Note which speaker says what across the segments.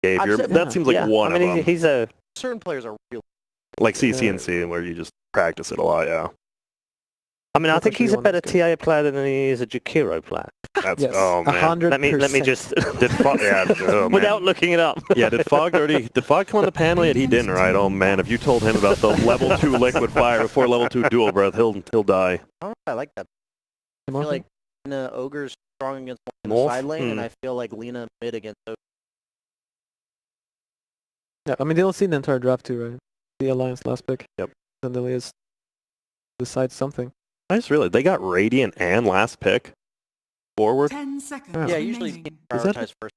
Speaker 1: behavior. That seems like one of them.
Speaker 2: He's a...
Speaker 3: Certain players are really...
Speaker 1: Like CCNC, where you just practice it a lot, yeah.
Speaker 2: I mean, I think he's a better TA player than he is a Jakiro player.
Speaker 1: That's,
Speaker 4: yes,
Speaker 1: oh man.
Speaker 4: 100%.
Speaker 2: Let me just...
Speaker 1: oh,
Speaker 2: without looking it up.
Speaker 1: Yeah, did Fog come on the panel yet? He didn't, right? Oh man, if you told him about the level 2 liquid fire before level 2 dual breath, he'll die.
Speaker 3: I don't know if I like that. I feel like Lina Ogre's strong against in the side lane, and I feel like Lina mid against Ogre.
Speaker 4: Yeah, I mean, they'll see the entire draft too, right? The Alliance last pick.
Speaker 1: Yep.
Speaker 4: And they'll just decide something.
Speaker 1: I just realized they got Radiant and last pick forward.
Speaker 5: 10 seconds.
Speaker 4: Yeah.
Speaker 3: Yeah, usually prioritize first.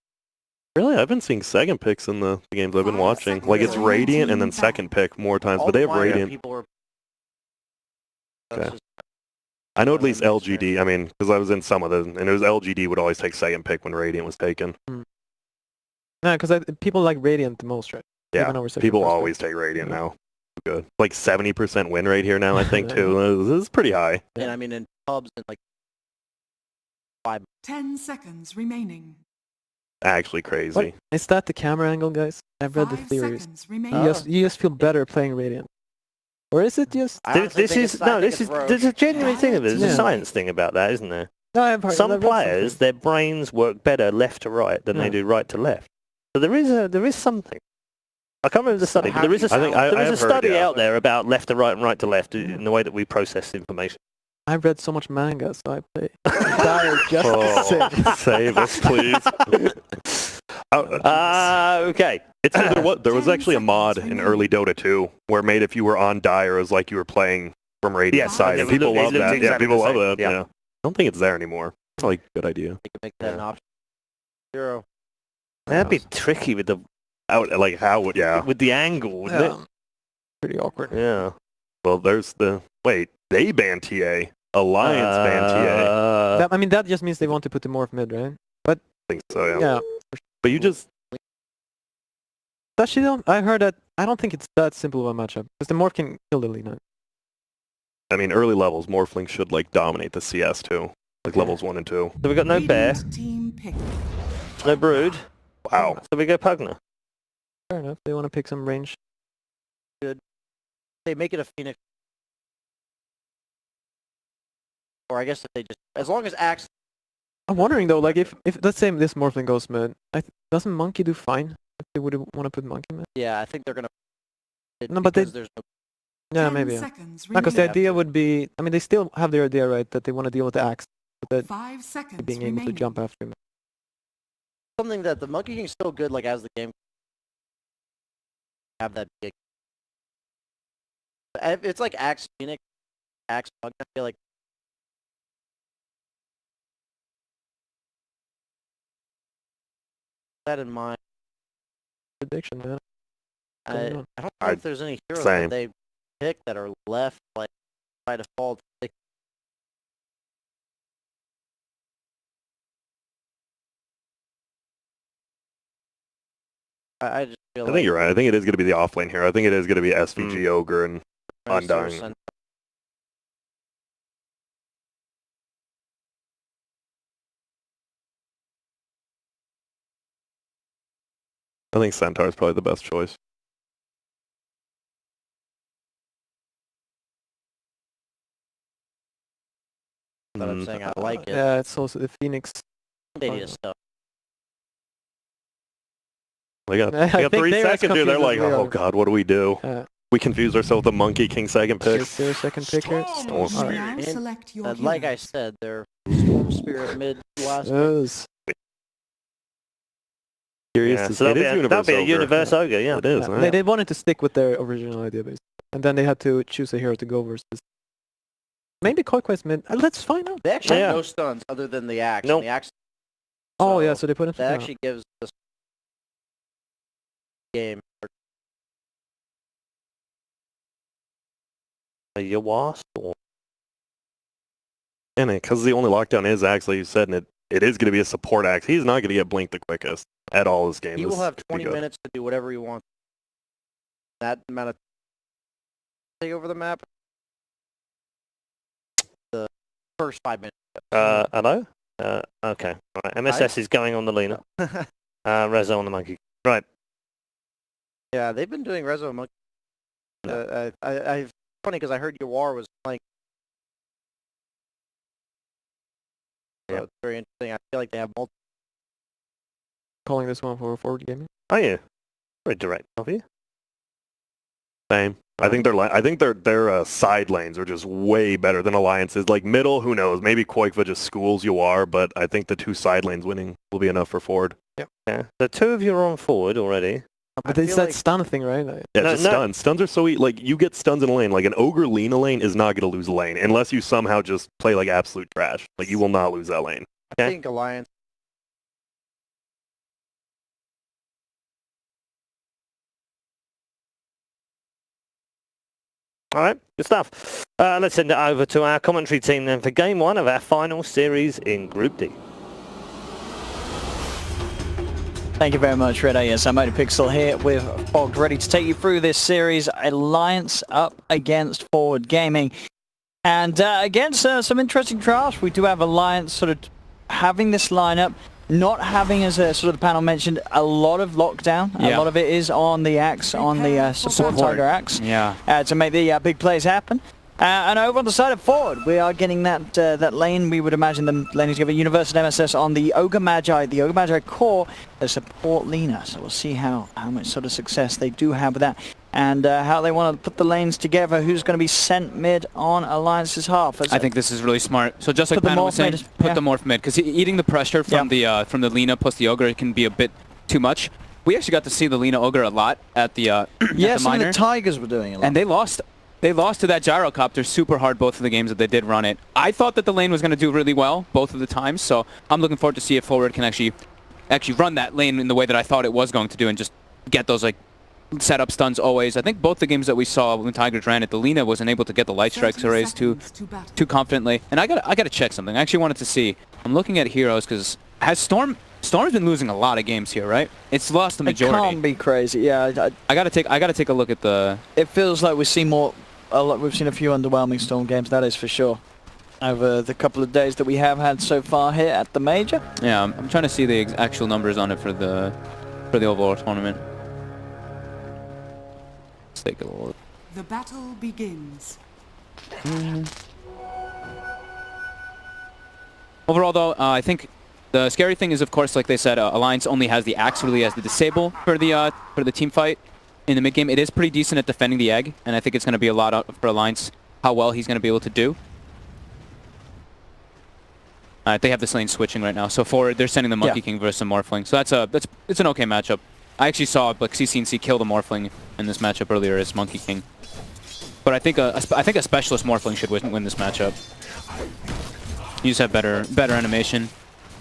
Speaker 1: Really? I've been seeing second picks in the games I've been watching. Like it's Radiant and then second pick more times, but they have Radiant.
Speaker 3: People were...
Speaker 1: Okay. I know at least LGD, I mean, because I was in some of them, and it was LGD would always take second pick when Radiant was taken.
Speaker 4: Yeah, because people like Radiant the most, right?
Speaker 1: Yeah, people always take Radiant now. Good. Like 70% win rate here now, I think, too. This is pretty high.
Speaker 3: And I mean, in pubs, and like
Speaker 5: 10 seconds remaining.
Speaker 1: Actually crazy.
Speaker 4: What? Is that the camera angle, guys? I've read the theories. You just feel better playing Radiant. Or is it just...
Speaker 2: There's a genuine thing of it. There's a science thing about that, isn't there?
Speaker 4: No, I've heard,
Speaker 2: some players, their brains work better left to right than they do right to left. So there is something. I can't remember the study, but there is a study out there about left to right and right to left in the way that we process information.
Speaker 4: I've read so much manga, so I play Dire just to
Speaker 1: save us, please.
Speaker 2: Okay.
Speaker 1: There was actually a mod in early Dota 2 where it made if you were on Dire, it was like you were playing from Radiant side, and people love that. Yeah, people love that. Yeah. I don't think it's there anymore. It's like a good idea.
Speaker 3: You can make that an option. 0.
Speaker 2: That'd be tricky with the...
Speaker 1: with
Speaker 2: the angle, wouldn't it?
Speaker 4: Pretty awkward.
Speaker 1: Yeah. Well, there's the... Wait, they banned TA. Alliance banned TA.
Speaker 4: I mean, that just means they want to put the morph mid, right? But
Speaker 1: I think so, yeah.
Speaker 4: Yeah.
Speaker 1: But you just...
Speaker 4: Actually, I heard that... I don't think it's that simple of a matchup. Because the morph can kill the Lina.
Speaker 1: I mean, early levels, Morphling should, like, dominate the CS, too. Like, levels 1 and 2.
Speaker 2: So we got no Bear. No Brood.
Speaker 1: Wow.
Speaker 2: So we go Pugna.
Speaker 4: Fair enough. They want to pick some range.
Speaker 3: Good. They make it a Phoenix. Or I guess if they just... As long as Axe...
Speaker 4: I'm wondering, though, like, if let's say this Morphling goes mid, doesn't Monkey do fine? If they would want to put Monkey mid?
Speaker 3: Yeah, I think they're going to...
Speaker 4: No, but there's no... Yeah,
Speaker 5: 10
Speaker 4: maybe.
Speaker 5: Seconds
Speaker 4: because the idea would be... I mean, they still have their idea, right, that they want to deal with the Axe. But
Speaker 5: 5 seconds
Speaker 4: being able to jump after him.
Speaker 3: Something that the Monkey King's still good, like, as the game... Have that big... It's like Axe Phoenix, Axe Pug, I feel like... That in mind.
Speaker 4: Prediction, man.
Speaker 3: I don't know if there's any heroes that they pick that are left, like, by default. I just feel
Speaker 1: I think you're right. I think it is going to be the offlane here. I think it is going to be SVG Ogre and Undying. I think Centaur is probably the best choice.
Speaker 3: But I'm saying I like it.
Speaker 4: Yeah, it's also the Phoenix.
Speaker 3: Data stuff.
Speaker 1: They got 3 seconds here. They're like, oh god, what do we do? We confused ourselves with the Monkey King second pick.
Speaker 4: Is there a second pick here?
Speaker 3: Like I said, they're Storm Spirit mid last pick.
Speaker 1: Curious to see.
Speaker 2: That'll be a Universe Ogre, yeah.
Speaker 1: It is.
Speaker 4: They wanted to stick with their original idea, basically. And then they had to choose a hero to go versus. Maybe Koi Quest mid. Let's find out.
Speaker 3: They actually have no stuns other than the Axe.
Speaker 2: Nope.
Speaker 3: The Axe.
Speaker 4: Oh, yeah, so they put it.
Speaker 3: That actually gives this game.
Speaker 2: A wasp?
Speaker 1: And because the only lockdown is Axe, like you said, and it is going to be a support Axe. He's not going to get blinked the quickest at all this game.
Speaker 3: He will have 20 minutes to do whatever he wants. That amount of take over the map. The first 5 minutes.
Speaker 2: Hello? Okay. Right. MSS is going on the Lina. Rezo on the Monkey. Right.
Speaker 3: Yeah, they've been doing Rezo Monkey. Funny because I heard your war was playing. So it's very interesting. I feel like they have multiple.
Speaker 4: Calling this one for forward gaming.
Speaker 2: Oh yeah, very direct of you.
Speaker 1: Same. I think their side lanes are just way better than Alliance's. Like middle, who knows? Maybe Koikva just schools Yawar, but I think the 2 side lanes winning will be enough for forward.
Speaker 4: Yep.
Speaker 2: Yeah. So 2 of you are on forward already.
Speaker 4: But it's that stun thing, right? Like,
Speaker 1: Yeah, just stuns. Stuns are so like you get stuns in a lane. Like an Ogre Lina lane is not going to lose a lane unless you somehow just play like absolute trash. Like you will not lose that lane.
Speaker 3: I think Alliance.
Speaker 2: All right, good stuff. Let's send it over to our commentary team then for game 1 of our final series in Group D.
Speaker 6: Thank you very much, Red. Yes, I'm Pixel here with Fogged, ready to take you through this series. Alliance up against Forward Gaming. And against some interesting drafts. We do have Alliance sort of having this lineup, not having, as sort of the panel mentioned, a lot of lockdown. Yeah. A lot of it is on the Axe, on the support Tiger Axe, to make the big plays happen. And over on the side of Forward, we are getting that lane. We would imagine them laning together Universal MSS on the Ogre Magi, core, the support Lina. So we'll see how much sort of success they do have with that. And how they want to put the lanes together, who's going to be sent mid on Alliance's half.
Speaker 7: I think this is really smart. So just like Panel was saying, put the Morph mid, because eating the pressure from the Lina plus the Ogre can be a bit too much. We actually got to see the Lina Ogre a lot at the at the minor.
Speaker 6: The Tigers were doing a lot.
Speaker 7: And they lost. They lost to that gyrocopter super hard both of the games that they did run it. I thought that the lane was going to do really well both of the times, so I'm looking forward to see if Forward can actually run that lane in the way that I thought it was going to do and just get those like setup stuns always. I think both the games that we saw when Tigers ran it, the Lina wasn't able to get the light strikes arrays too confidently. And I gotta check something. I actually wanted to see. I'm looking at heroes because has Storm's been losing a lot of games here, right? It's lost the majority.
Speaker 6: It can't be crazy. Yeah,
Speaker 7: I gotta take a look at the.
Speaker 6: It feels like we've seen more. We've seen a few underwhelming Storm games. That is for sure. Over the couple of days that we have had so far here at the major.
Speaker 7: Yeah, I'm trying to see the actual numbers on it for the overall tournament. Let's take a look.
Speaker 5: The battle begins.
Speaker 7: Overall, though, I think the scary thing is, of course, like they said, Alliance only has the Axe really as the disable for the team fight. In the mid game, it is pretty decent at defending the egg, and I think it's going to be a lot for Alliance how well he's going to be able to do. They have this lane switching right now, so forward they're sending the Monkey King versus the Morphling, so it's an okay matchup. I actually saw like CCNC kill the Morphling in this matchup earlier as Monkey King, but I think a specialist Morphling should win this matchup. You just have better animation,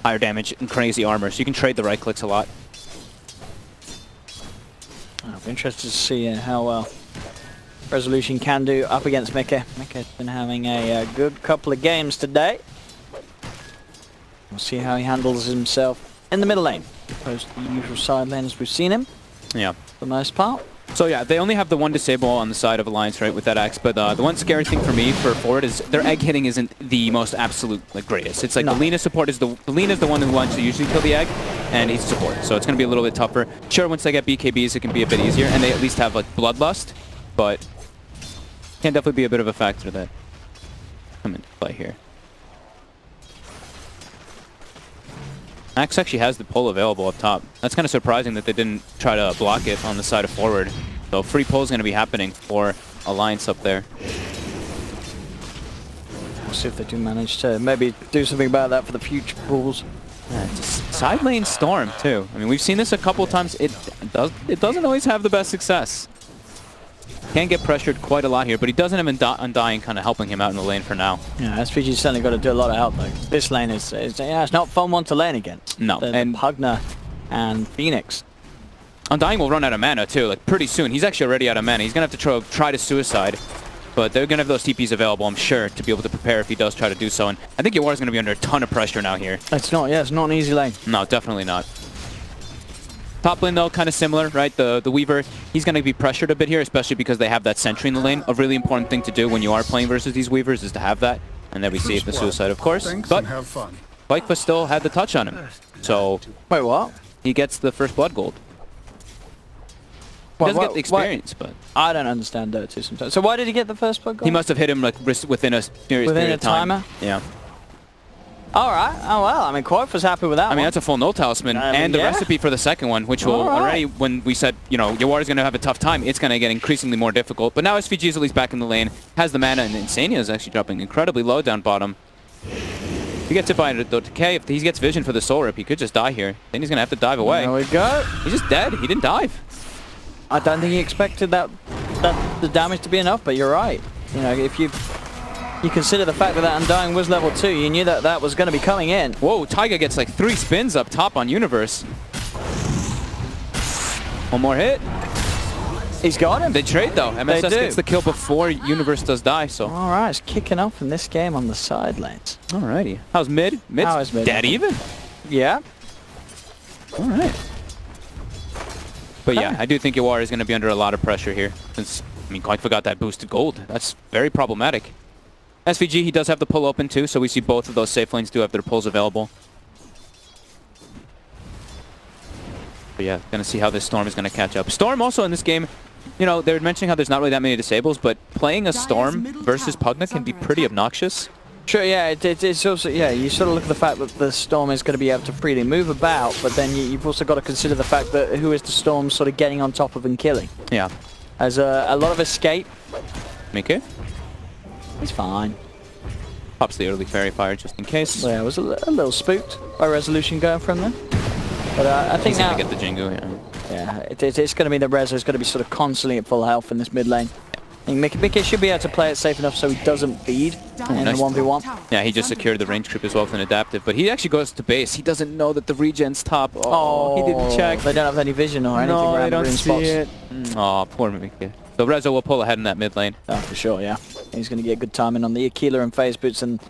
Speaker 7: higher damage, and crazy armor, so you can trade the right clicks a lot.
Speaker 6: I'm interested to see how well Resolution can do up against Mika. Mika's been having a good couple of games today. We'll see how he handles himself in the middle lane, opposed to the usual side lane as we've seen him.
Speaker 7: Yeah.
Speaker 6: For the most part.
Speaker 7: So yeah, they only have the one disable on the side of Alliance, right, with that Axe, but the one scary thing for me for Forward is their egg hitting isn't the most absolute greatest. It's like the Lina support is the Lina's the one who wants to usually kill the egg, and he's support, so it's going to be a little bit tougher. Sure, once they get BKBs, it can be a bit easier, and they at least have like Bloodlust, but can definitely be a bit of a factor that come into play here. Axe actually has the pull available up top. That's kind of surprising that they didn't try to block it on the side of Forward. So free pull is going to be happening for Alliance up there.
Speaker 6: We'll see if they do manage to maybe do something about that for the future pulls.
Speaker 7: Yeah, it's a side lane Storm too. I mean, we've seen this a couple times. It doesn't always have the best success. Can get pressured quite a lot here, but he doesn't have Undying kind of helping him out in the lane for now.
Speaker 6: Yeah, SVG's certainly got to do a lot of help though. This lane it's not fun one to lane against.
Speaker 7: No,
Speaker 6: and Pugner and Phoenix.
Speaker 7: Undying will run out of mana too, like pretty soon. He's actually already out of mana. He's gonna have to try to suicide, but they're gonna have those TPs available, I'm sure, to be able to prepare if he does try to do so. And I think Yawar's gonna be under a ton of pressure now here.
Speaker 6: It's not an easy lane.
Speaker 7: No, definitely not. Top lane though, kind of similar, right? The Weaver, he's going to be pressured a bit here, especially because they have that sentry in the lane. A really important thing to do when you are playing versus these Weavers is to have that. And then we see the suicide, of course. But Koikva still had the touch on him. So,
Speaker 6: wait, what?
Speaker 7: He gets the first blood gold. He doesn't get the experience, but
Speaker 6: I don't understand Dota 2 sometimes. So why did he get the first blood goal?
Speaker 7: he must have hit him like within a serious period of time.
Speaker 6: Timer?
Speaker 7: Yeah.
Speaker 6: All right. Oh, well, I mean, Quoth was happy with that
Speaker 7: I mean,
Speaker 6: one.
Speaker 7: that's a full no talisman, and the recipe for the second one, which will already, when we said, you know, Yawar's going to have a tough time, it's going to get increasingly more difficult. But now SVG is at least back in the lane, has the mana, and Insania is actually dropping incredibly low down bottom. If he gets hit by the decay, if he gets vision for the soul rip, he could just die here. Then he's going to have to dive away.
Speaker 6: There we go.
Speaker 7: He's just dead. He didn't dive.
Speaker 6: I don't think he expected that the damage to be enough, but you're right. You know, if you consider the fact that that Undying was level 2, you knew that that was going to be coming in.
Speaker 7: Whoa, Taiga gets like 3 spins up top on Universe. One more hit.
Speaker 6: He's got him.
Speaker 7: They trade though. MSS gets the kill before Universe does die, so.
Speaker 6: All right, it's kicking off in this game on the side lanes.
Speaker 7: Alrighty. How's mid? Mid's dead even.
Speaker 6: Yeah.
Speaker 7: All right. But yeah, I do think Yawar is going to be under a lot of pressure here. Since, I mean, quite forgot that boosted gold. That's very problematic. SVG, he does have the pull open too, so we see both of those safe lanes do have their pulls available. But yeah, gonna see how this Storm is gonna catch up. Storm also in this game, you know, they're mentioning how there's not really that many disables, but playing a Storm versus Pugna can be pretty obnoxious.
Speaker 6: Sure, yeah, it's also, yeah, you sort of look at the fact that the Storm is going to be able to freely move about, but then you've also got to consider the fact that who is the Storm sort of getting on top of and killing.
Speaker 7: Yeah.
Speaker 6: As a lot of escape.
Speaker 7: Mike?
Speaker 6: He's fine.
Speaker 7: Pops the early fairy fire just in case.
Speaker 6: Yeah, I was a little spooked by resolution going from them. But I think now...
Speaker 7: He's gonna get the Jingu,
Speaker 6: yeah. It's going to be the Rezo is going to be sort of constantly at full health in this mid lane. I think Mickey should be able to play it safe enough so he doesn't feed in the 1v1.
Speaker 7: Yeah, he just secured the range creep as well with an adaptive, but he actually goes to base. He doesn't know that the regen's top. Oh, he didn't check.
Speaker 6: They don't have any vision or anything around the green spots.
Speaker 7: It. Oh, poor Mickey. So Rezo will pull ahead in that mid lane.
Speaker 6: Oh, for sure, yeah. He's going to get good timing on the Aquila and phase boots, and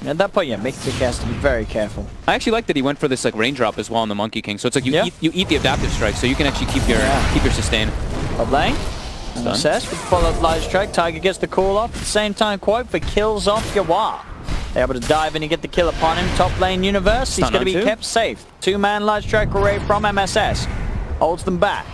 Speaker 6: at that point, yeah, Mickey has to be very careful.
Speaker 7: I actually like that he went for this like raindrop as well on the Monkey King. So it's like you eat the adaptive strike, so you can actually keep your sustain.
Speaker 6: Top lane. Assess with follow-up light strike. Tiger gets the call off. At the same time, Quote for kills off Yawar. They're able to dive in and get the kill upon him. Top lane Universe. He's going to be kept safe. 2-man light strike array from MSS. Holds them back.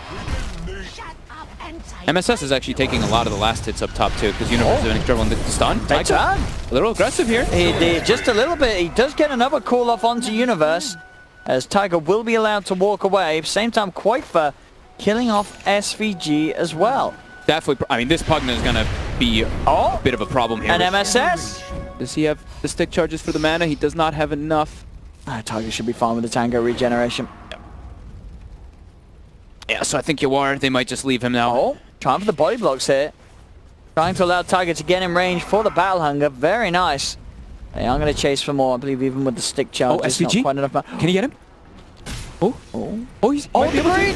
Speaker 7: MSS is actually taking a lot of the last hits up top too, because Universe is struggling to stun.
Speaker 6: Tiger,
Speaker 7: a little aggressive here.
Speaker 6: He did just a little bit. He does get another call off onto Universe, as Tiger will be allowed to walk away. Same time, Quoifer killing off SVG as well.
Speaker 7: Definitely. I mean, this Pugna is going to be a bit of a problem here.
Speaker 6: And MSS?
Speaker 7: Does he have the stick charges for the mana? He does not have enough.
Speaker 6: Tiger should be fine with the Tango regeneration.
Speaker 7: Yeah, so I think Yawar, they might just leave him now.
Speaker 6: Oh, trying for the body blocks here. Trying to allow Tiger to get in range for the Battle Hunger. Very nice. They are going to chase for more, I believe, even with the stick charges.
Speaker 7: SVG?
Speaker 6: Not quite enough.
Speaker 7: Can he get him? He's...
Speaker 6: Oh, the green!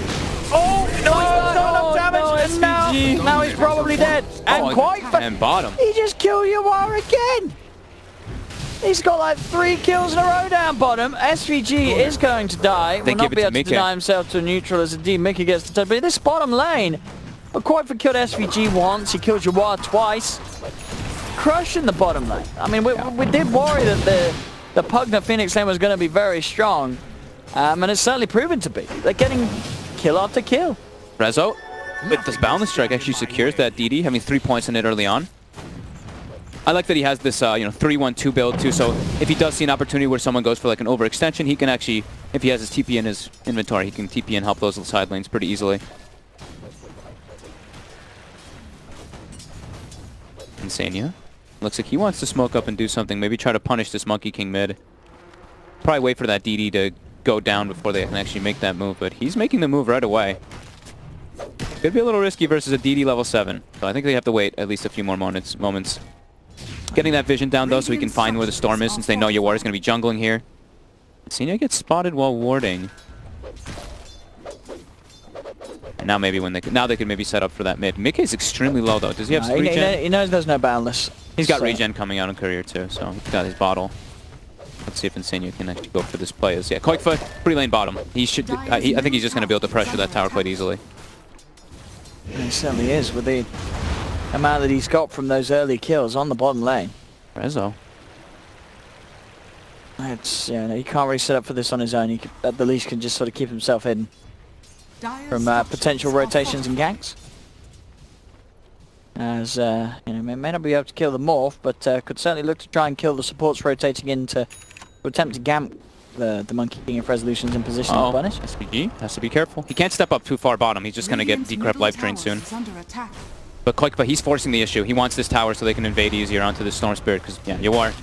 Speaker 6: Oh, no, he's not enough damage! And now he's probably dead. And Quoifer...
Speaker 7: And bottom.
Speaker 6: He just killed Yawar again! He's got like 3 kills in a row down bottom. SVG is going to die. Will not be able to deny himself to a neutral as indeed Mickey gets the touch. But this bottom lane, but Quoifer killed SVG once. He killed Yawar twice. Crushing the bottom lane. I mean, we did worry that the Pugna Phoenix lane was going to be very strong. And it's certainly proven to be. They're getting kill after kill.
Speaker 7: Rezo, with this Boundless Strike, actually secures that DD, having 3 points in it early on. I like that he has this, 3-1-2 build too, so if he does see an opportunity where someone goes for like an overextension, he can actually, if he has his TP in his inventory, he can TP and help those side lanes pretty easily. Insania. Looks like he wants to smoke up and do something, maybe try to punish this Monkey King mid. Probably wait for that DD to go down before they can actually make that move, but he's making the move right away. Could be a little risky versus a DD level 7, so I think they have to wait at least a few more moments. Getting that vision down though so he can find where the Storm is, since they know Yawar is going to be jungling here. Insania gets spotted while warding. And now maybe they could maybe set up for that mid. Mickey is extremely low though. Does he have regen?
Speaker 6: He knows there's no Boundless.
Speaker 7: He's got regen coming out in Courier too, so he's got his bottle. Let's see if Insania can actually go for this play. Yeah, Quoifer, pretty lane bottom. He should. I think he's just going to be able to pressure that tower quite easily.
Speaker 6: He certainly is with the amount that he's got from those early kills on the bottom lane.
Speaker 7: Rezo.
Speaker 6: It's he can't really set up for this on his own. He at the least can just sort of keep himself hidden. from potential rotations and ganks. As, you know, may not be able to kill the Morph, but could certainly look to try and kill the supports rotating in to attempt to gamp the Monkey King if Resolution's in position to punish.
Speaker 7: SPG has to be careful. He can't step up too far bottom. He's just going to get decrep life drain soon. But Koikba, he's forcing the issue. He wants this tower so they can invade easier onto the Storm Spirit, because, yeah, you are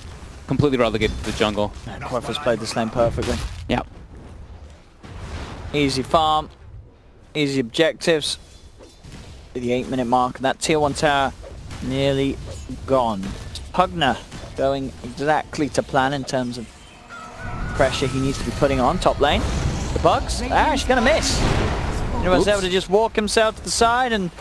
Speaker 7: completely relegated to the jungle.
Speaker 6: Koikba's played this lane perfectly.
Speaker 7: Yeah.
Speaker 6: Easy farm, easy objectives. The 8-minute mark, and that tier 1 tower nearly gone. Pugner going exactly to plan in terms of pressure he needs to be putting on top lane. The bugs, she's gonna miss. Universe able to just walk himself to the side and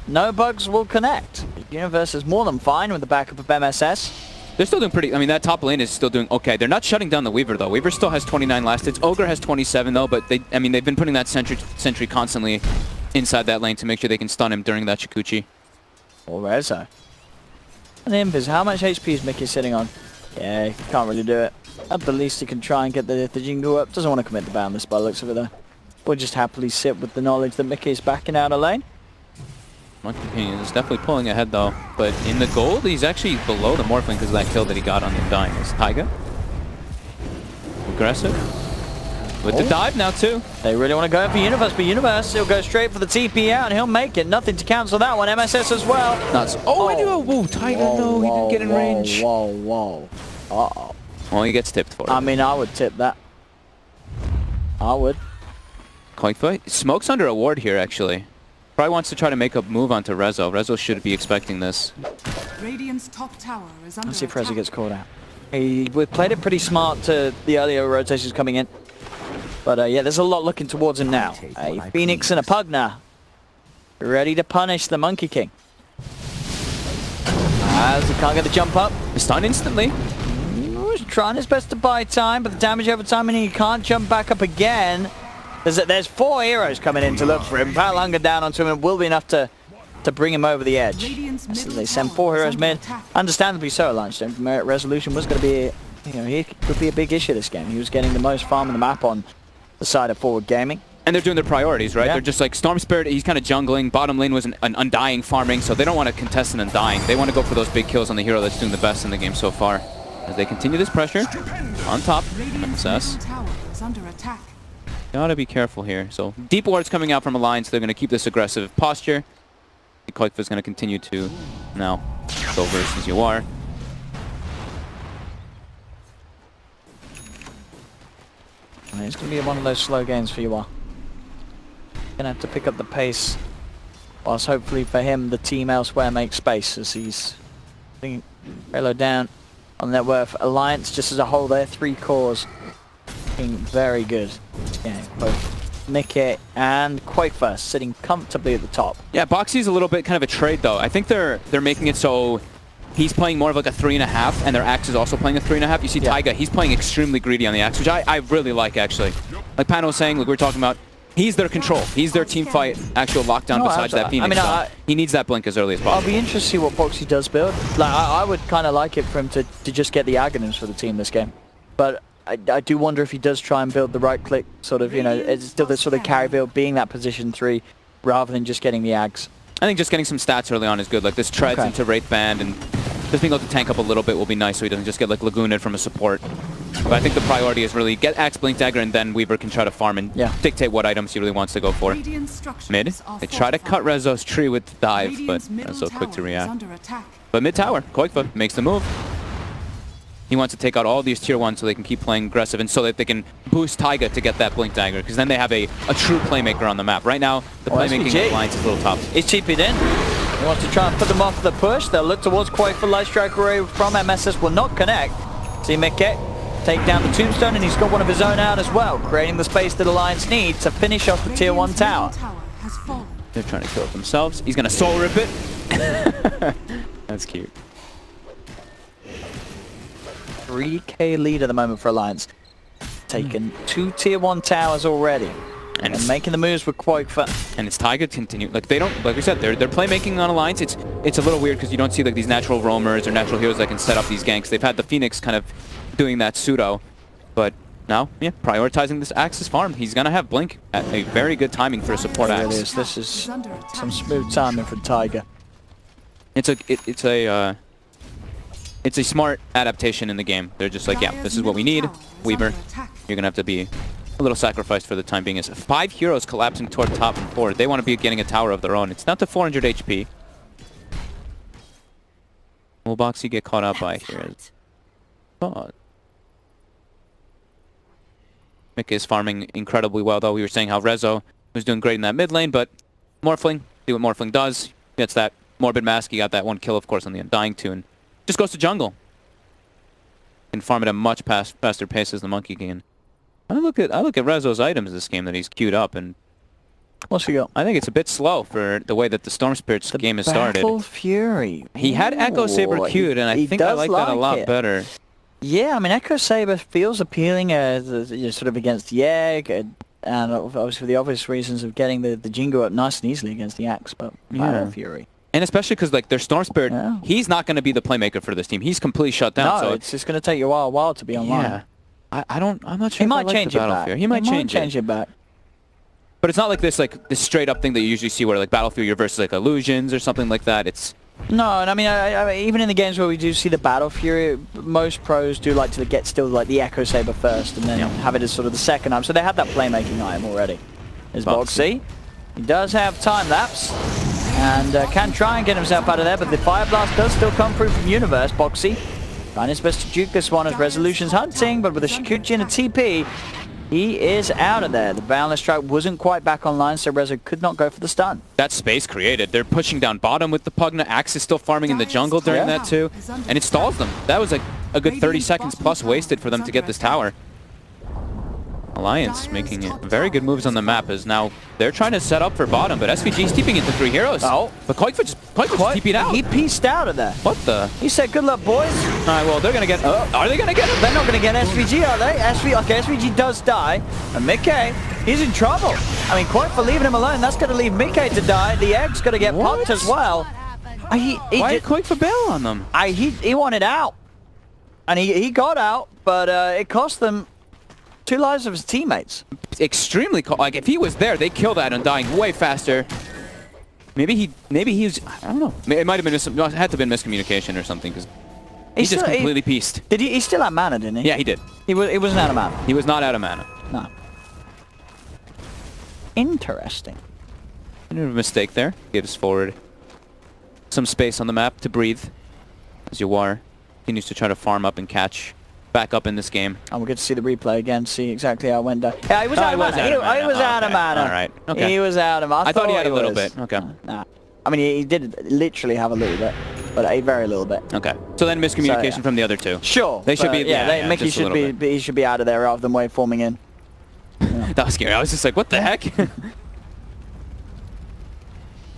Speaker 6: no bugs will connect. Universe is more than fine with the backup of MSS.
Speaker 7: They're still doing pretty, I mean, that top lane is still doing okay. They're not shutting down the Weaver, though. Weaver still has 29 last hits. Ogre has 27, though, but they've been putting that sentry constantly inside that lane to make sure they can stun him during that Chikuchi.
Speaker 6: Or Rezo. And Invis, how much HP is Mickey sitting on? Yeah, he can't really do it. At the least he can try and get the Jingu up. Doesn't want to commit the boundless by the looks of it, though. We'll just happily sit with the knowledge that Mickey is backing out of lane.
Speaker 7: Monkey King is definitely pulling ahead, though. But in the gold, he's actually below the Morphling because of that kill that he got on the Undying. Is Taiga aggressive? With the dive now, too.
Speaker 6: They really want to go for Universe, but Universe, he'll go straight for the TP out, and he'll make it. Nothing to cancel that one. MSS as well.
Speaker 7: Nuts. Whoa, Taiga, no, he didn't get in range.
Speaker 6: Whoa. Uh-oh.
Speaker 7: Well, he gets tipped for it.
Speaker 6: I mean, I would tip that. I would.
Speaker 7: Koikba, Smoke's under a ward here, actually. Probably wants to try to make a move onto Rezo. Rezo should be expecting this.
Speaker 5: Radiant's top tower is under
Speaker 6: Let's see if Rezo
Speaker 5: attack.
Speaker 6: gets called out. We played it pretty smart to the earlier rotations coming in. But yeah, there's a lot looking towards him now. A Phoenix and a Pugner. Ready to punish the Monkey King. As he can't get the jump up.
Speaker 7: Stun instantly.
Speaker 6: He's trying his best to buy time, but the damage over time, and he can't jump back up again. There's 4 heroes coming in to look for him. Battle Hunger down onto him. It will be enough to bring him over the edge. So they send 4 heroes mid. Understandably so, Alliance. Merit Resolution was going to be, he could be a big issue this game. He was getting the most farm on the map on the side of Forward Gaming.
Speaker 7: And they're doing their priorities, right?
Speaker 6: Yeah.
Speaker 7: They're just like Storm Spirit, he's kind of jungling. Bottom lane was an Undying farming, so they don't want to contest an Undying. They want to go for those big kills on the hero that's doing the best in the game so far. As they continue this pressure, on top, MSS.
Speaker 5: Tower is under attack.
Speaker 7: Gotta be careful here. So deep wards coming out from Alliance. They're going to keep this aggressive posture. Koikva's going to continue to now go versus you are.
Speaker 6: It's going to be one of those slow games for you all. Going to have to pick up the pace, whilst hopefully for him the team elsewhere makes space as he's being very low down on net worth. Alliance just as a whole, their 3 cores looking very good. Yeah, both Mickey and Quakefirst sitting comfortably at the top.
Speaker 7: Yeah, Boxy's a little bit kind of a trade though. I think they're making it so he's playing more of like a 3.5, and their Axe is also playing a 3.5. You see Taiga, he's playing extremely greedy on the Axe, which I really like actually. Like Pano was saying, like we were talking about, he's their control. He's their team fight, actual lockdown besides that Phoenix.
Speaker 6: I mean,
Speaker 7: he needs that blink as early as possible.
Speaker 6: I'll be interested to see what Boxy does build. Like, I would kind of like it for him to just get the Aghanims for the team this game. But I do wonder if he does try and build the right click, sort of, it's still this sort of carry build, being that position 3, rather than just getting the Ags.
Speaker 7: I think just getting some stats early on is good. Like this treads into Wraith Band, and just being able to tank up a little bit will be nice so he doesn't just get like Lagooned from a support. But I think the priority is really get Axe, Blink Dagger, and then Weaver can try to farm and dictate what items he really wants to go for. Mid, they try to cut Rezo's tree with the dive, but Rezo quick to react. But mid tower, Koikva makes the move. He wants to take out all these tier 1 so they can keep playing aggressive and so that they can boost Taiga to get that Blink Dagger, because then they have a true playmaker on the map. Right now, the playmaking alliance is a little tough.
Speaker 6: He's TP'd in. He wants to try and put them off the push. They'll look towards Quake Light Strike Array from MSS will not connect. See Mickey take down the Tombstone, and he's got one of his own out as well, creating the space that Alliance needs to finish off the tier 1 tower.
Speaker 7: They're trying to kill it themselves. He's going to soul rip it. That's cute.
Speaker 6: 3k lead at the moment for Alliance. Taken 2 tier 1 towers already. And making the moves with Quakefirst.
Speaker 7: And it's Taiga continue. Like they don't, like we said, they're playmaking on Alliance. It's a little weird because you don't see like these natural roamers or natural heroes that can set up these ganks. They've had the Phoenix kind of doing that pseudo, but Now, yeah, prioritizing this Axis farm. He's going to have Blink at a very good timing for a support
Speaker 6: There it
Speaker 7: Axe.
Speaker 6: is. This is some smooth timing for Tiger.
Speaker 7: It's a smart adaptation in the game. They're just like, yeah, this is what we need. Weaver, you're going to have to be a little sacrificed for the time being. As 5 heroes collapsing toward top and forward. They want to be getting a tower of their own. It's down to 400 HP. Will Boxy get caught up by here? Oh. Mick is farming incredibly well, though. We were saying how Rezo was doing great in that mid lane, but Morphling, see what Morphling does. Gets that Morbid Mask. He got that 1 kill, of course, on the Undying tune. Just goes to jungle. Can farm at a much faster pace as the Monkey can. I look at Rezo's items this game that he's queued up, and
Speaker 6: what's he got?
Speaker 7: I think it's a bit slow for the way that the Storm Spirits game has started.
Speaker 6: Battle Fury.
Speaker 7: He had Echo Saber queued, and I think I like that a lot better.
Speaker 6: Yeah, I mean, Echo Saber feels appealing sort of against the Egg, and obviously for the obvious reasons of getting the Jingo up nice and easily against the Axe, but Battle Fury.
Speaker 7: And especially because like their Storm Spirit, he's not going to be the playmaker for this team. He's completely shut down.
Speaker 6: No,
Speaker 7: so
Speaker 6: it's just going to take you a while to be online.
Speaker 7: Yeah, I'm not sure.
Speaker 6: He might change it back.
Speaker 7: He might change
Speaker 6: it back.
Speaker 7: But it's not like this straight up thing that you usually see where like Battlefield versus like Illusions or something like that. It's
Speaker 6: no, and I mean, even in the games where we do see the Battle Fury, most pros do like to get still like the Echo Saber first and then have it as sort of the second item. So they have that playmaking item already. There's Boxy. He does have time lapse and can try and get himself out of there, but the Fire Blast does still come through from Universe. Boxy trying his best to juke this one as Resolution's hunting, but with a Shikuchi and a TP, he is out of there. The Boundless Strike wasn't quite back online, so Rezo could not go for the stun.
Speaker 7: That space created. They're pushing down bottom with the Pugna. Axe is still farming in the jungle during that too, and it stalls them. That was like a good 30 seconds plus wasted for them to get this tower. Alliance making very good moves on the map as now they're trying to set up for bottom, but SVG's keeping into 3 heroes. Oh, but Koikfa just TP'd out.
Speaker 6: He pieced out of there.
Speaker 7: What the?
Speaker 6: He said, "Good luck, boys."
Speaker 7: All right, well they're gonna get. Are they gonna get him?
Speaker 6: They're not gonna get SVG, are they? Okay, SVG does die, and Mickey, he's in trouble. I mean, Koikfa leaving him alone. That's gonna leave Mickey to die. The Egg's gonna get popped as well.
Speaker 7: Why did Koikfa bail on them?
Speaker 6: He wanted out, and he got out, but it cost them 2 lives of his teammates.
Speaker 7: Extremely like if he was there, they kill that Undying way faster. Maybe he was. I don't know. It might have been had to have been miscommunication or something because he just completely pieced.
Speaker 6: Did he still had mana, didn't he?
Speaker 7: Yeah, he did.
Speaker 6: He wasn't out of mana.
Speaker 7: He was not out of mana.
Speaker 6: No. Interesting.
Speaker 7: A mistake there. Gives forward some space on the map to breathe as Yawar continues to try to farm up and catch back up in this game.
Speaker 6: And we'll get to see the replay again, see exactly how it went down. Yeah, he was out of mana. He was out of mana.
Speaker 7: All right. Okay.
Speaker 6: He was out of mana.
Speaker 7: I thought he had a little bit. Okay.
Speaker 6: Nah. I mean, he did literally have a little bit, but a very little bit.
Speaker 7: Okay. So then miscommunication from the other two.
Speaker 6: Sure.
Speaker 7: They should be.
Speaker 6: Yeah, Mickey should be. He should be out of there rather than waveforming in. Yeah.
Speaker 7: That was scary. I was just like, what the heck?
Speaker 6: And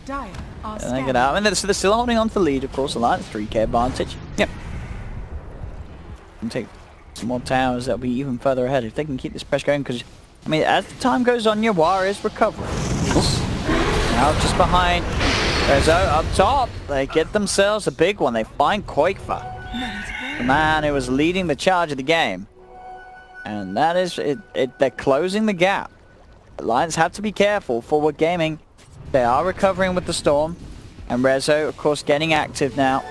Speaker 6: they get out. And they're still holding on to the lead, of course. Alliance 3k advantage.
Speaker 7: Yep.
Speaker 6: And take some more towers, that'll be even further ahead if they can keep this pressure going, because I mean, as the time goes on, Yawar is recovering. Now just behind Rezo up top, they get themselves a big one. They find Koikfa, the man who was leading the charge of the game, and that is it. They're closing the gap. Alliance have to be careful. Forward Gaming, they are recovering with the Storm, and Rezo, of course, getting active now.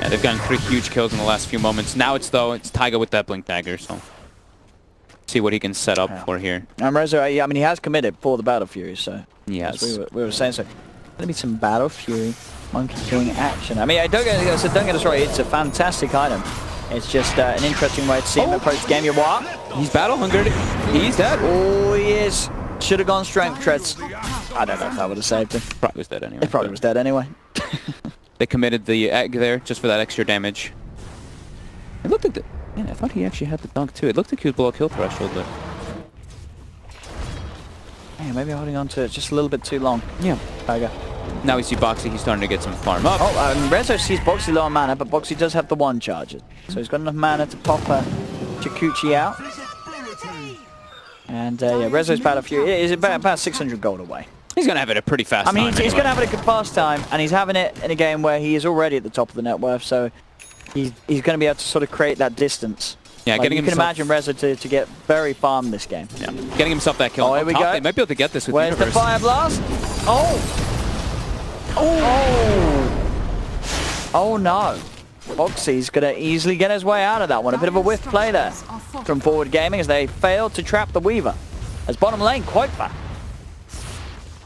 Speaker 7: Yeah, they've gotten 3 huge kills in the last few moments. Now it's Taiga with that Blink Dagger, so see what he can set up for here.
Speaker 6: And Rezo, I mean, he has committed for the Battle Fury, so
Speaker 7: yes,
Speaker 6: we were saying so. Gonna be some Battle Fury monkey killing action. I mean, don't get us wrong, it's a fantastic item. It's just an interesting way to see him approach the game. Yawar,
Speaker 7: he's battle hungered. He's dead.
Speaker 6: Oh, he is. Should have gone strength treads. I don't know if that would have saved him.
Speaker 7: Probably was dead anyway.
Speaker 6: It probably was dead anyway.
Speaker 7: They committed the egg there just for that extra damage. It looked like man, I thought he actually had the dunk too. It looked like he was below kill threshold, but
Speaker 6: yeah, maybe holding on to it just a little bit too long.
Speaker 7: Yeah.
Speaker 6: Tiger.
Speaker 7: Now we see Boxy. He's starting to get some farm up.
Speaker 6: Oh, Rezo sees Boxy low on mana, but Boxy does have the 1 charger, so he's got enough mana to pop Chikuchi out. And yeah, Rezo's Battle Fury is about 600 gold away.
Speaker 7: He's going to have it a pretty fast time.
Speaker 6: I mean, he's going to have it a good fast time, and he's having it in a game where he is already at the top of the net worth, so he's going to be able to sort of create that distance.
Speaker 7: Yeah,
Speaker 6: like,
Speaker 7: getting
Speaker 6: you can imagine Reza to get very farmed this game.
Speaker 7: Yeah, getting himself that kill.
Speaker 6: Oh, here we go.
Speaker 7: They might be able to get this with
Speaker 6: Where's
Speaker 7: Universe.
Speaker 6: the Fire Blast? Oh! Oh no. Boxy's going to easily get his way out of that one. A bit of a whiff play there from Forward Gaming as they failed to trap the Weaver. As bottom lane, quite fast.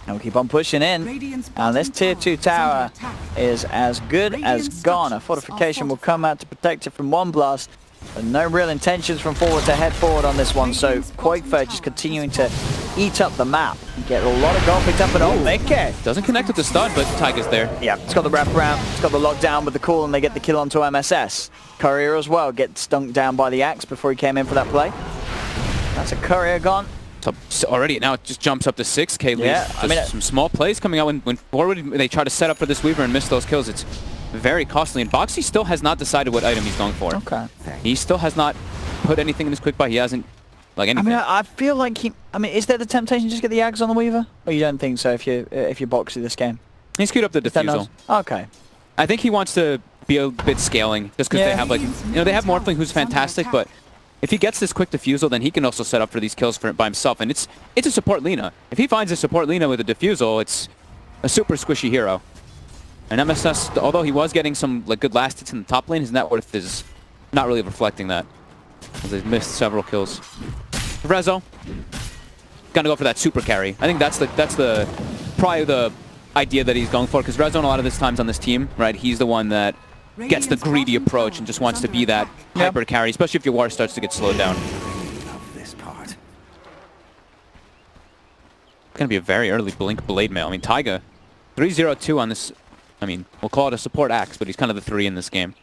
Speaker 6: And we'll keep on pushing in. And this tier 2 tower is as good as gone. A fortification will come out to protect it from one blast. But no real intentions from Forward to head forward on this one. So Quakefair just continuing to eat up the map. You get a lot of gold picked up, and oh, Mickey.
Speaker 7: Doesn't connect with the stun, but Taiga's there.
Speaker 6: Yeah, it's got the wraparound, it's got the lockdown with the call, and they get the kill onto MSS. Courier as well gets stunk down by the axe before he came in for that play. That's a Courier gone.
Speaker 7: So already now it just jumps up to 6k lead.
Speaker 6: Yeah, I mean,
Speaker 7: some small plays coming out when Forward they try to set up for this Weaver and miss those kills. It's very costly, and Boxy still has not decided what item he's going for.
Speaker 6: Okay.
Speaker 7: He still has not put anything in his quick buy. He hasn't, like, anything.
Speaker 6: I mean, I feel like is there the temptation to just get the Ags on the Weaver? Or you don't think so if you Boxy this game?
Speaker 7: He's queued up the defusal.
Speaker 6: Okay.
Speaker 7: I think he wants to be a bit scaling, just because they have, like, they have Morphling who's fantastic, but if he gets this quick defusal, then he can also set up for these kills by himself, and it's a support Lina. If he finds a support Lina with a defusal, it's a super squishy hero. And MSS, although he was getting some good last hits in the top lane, his net worth is not really reflecting that, as they've missed several kills. Rezo, gonna go for that super carry. I think that's probably the idea that he's going for, because Rezo a lot of this times on this team, right? He's the one that gets the greedy approach and just wants to be that hyper carry, especially if your war starts to get slowed down. It's gonna be a very early blink blade mail. I mean, Taiga, 3-0-2 on this. I mean, we'll call it a support axe, but he's kind of the 3 in this game.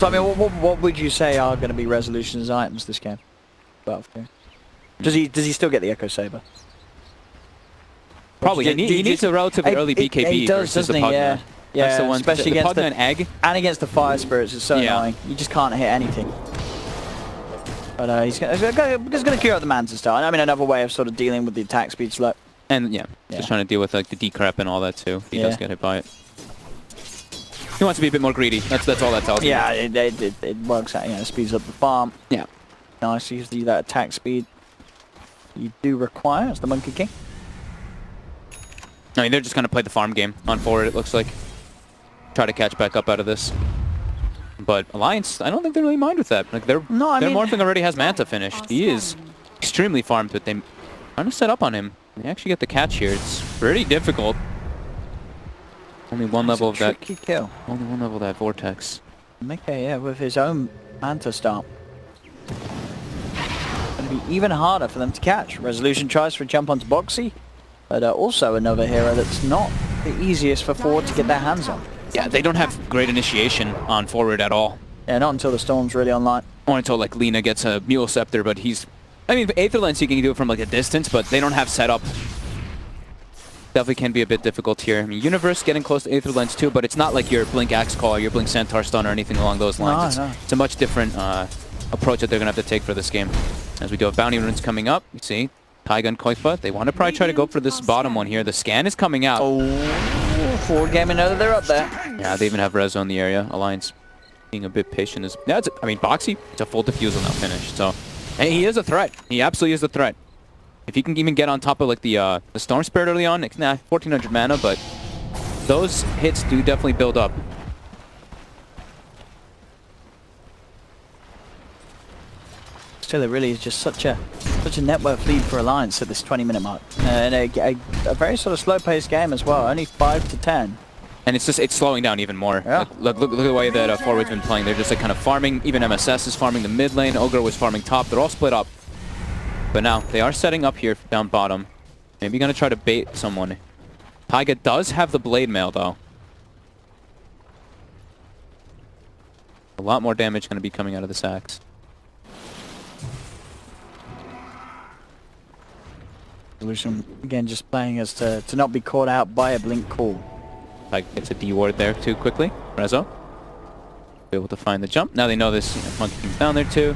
Speaker 6: So I mean, what would you say are going to be Resolution's items this game? Does he still get the Echo Saber?
Speaker 7: Probably. He needs a relatively early BKB
Speaker 6: he does,
Speaker 7: versus the
Speaker 6: doesn't
Speaker 7: Pugna.
Speaker 6: he? Yeah. Yeah,
Speaker 7: that's the one.
Speaker 6: especially
Speaker 7: the
Speaker 6: against
Speaker 7: Pugna and Egg.
Speaker 6: And against the Fire Spirits, it's so annoying. You just can't hit anything. But he's going to cure out the Manta Star. I mean, another way of sort of dealing with the attack speed slope.
Speaker 7: And just trying to deal with like the decrep and all that too. He does get hit by it. He wants to be a bit more greedy. That's all that tells me.
Speaker 6: Yeah, it works out. It speeds up the farm. Yeah. Nice. Usually that attack speed you do require. It's the Monkey King.
Speaker 7: I mean, they're just going to play the farm game on Forward, it looks like. Try to catch back up out of this. But Alliance, I don't think they really mind with that. Like their Morphling already has Manta finished. He is extremely farmed, but they're trying to set up on him. They actually get the catch here. It's pretty difficult. Only one level of that.
Speaker 6: Tricky kill.
Speaker 7: Only one level of that Vortex.
Speaker 6: Mickey, with his own Manta Star. Going to be even harder for them to catch. Resolution tries for a jump onto Boxy, but also another hero that's not the easiest for Forward to get their hands on.
Speaker 7: Yeah, they don't have great initiation on Forward at all.
Speaker 6: Yeah, not until the Storm's really online.
Speaker 7: Or until like Lina gets a Mule Scepter, but he's... I mean, Aether Lens you can do it from like a distance, but they don't have setup. Definitely can be a bit difficult here. I mean, Universe getting close to Aether Lens too, but it's not like your Blink Axe Call or your Blink Centaur Stun or anything along those lines. It's a much different approach that they're going to have to take for this game. As we do have Bounty Runes coming up, you see, Taiga and Koifa, they want to probably try to go for this bottom one here. The scan is coming out.
Speaker 6: Forward Gaming know that they're up there.
Speaker 7: Yeah, they even have Rezo in the area. Alliance being a bit patient is... Yeah, I mean, Boxy, it's a full defusal now finished, so... And he is a threat. He absolutely is a threat. If he can even get on top of like the Storm Spirit early on, 1400 mana, but those hits do definitely build up.
Speaker 6: Still, it really is just such a net worth lead for Alliance at this 20-minute mark, and a very sort of slow-paced game as well. Only 5 to 10.
Speaker 7: And it's slowing down even more.
Speaker 6: Yeah.
Speaker 7: Look at the way that Forward's been playing. They're just like kind of farming. Even MSS is farming the mid lane. Ogre was farming top. They're all split up. But now they are setting up here down bottom. Maybe gonna try to bait someone. Taiga does have the blade mail though. A lot more damage gonna be coming out of this axe.
Speaker 6: Solution again, just playing as to not be caught out by a blink call.
Speaker 7: Like gets a D ward there too quickly. Rezo be able to find the jump. Now they know this Monkey King's down there too.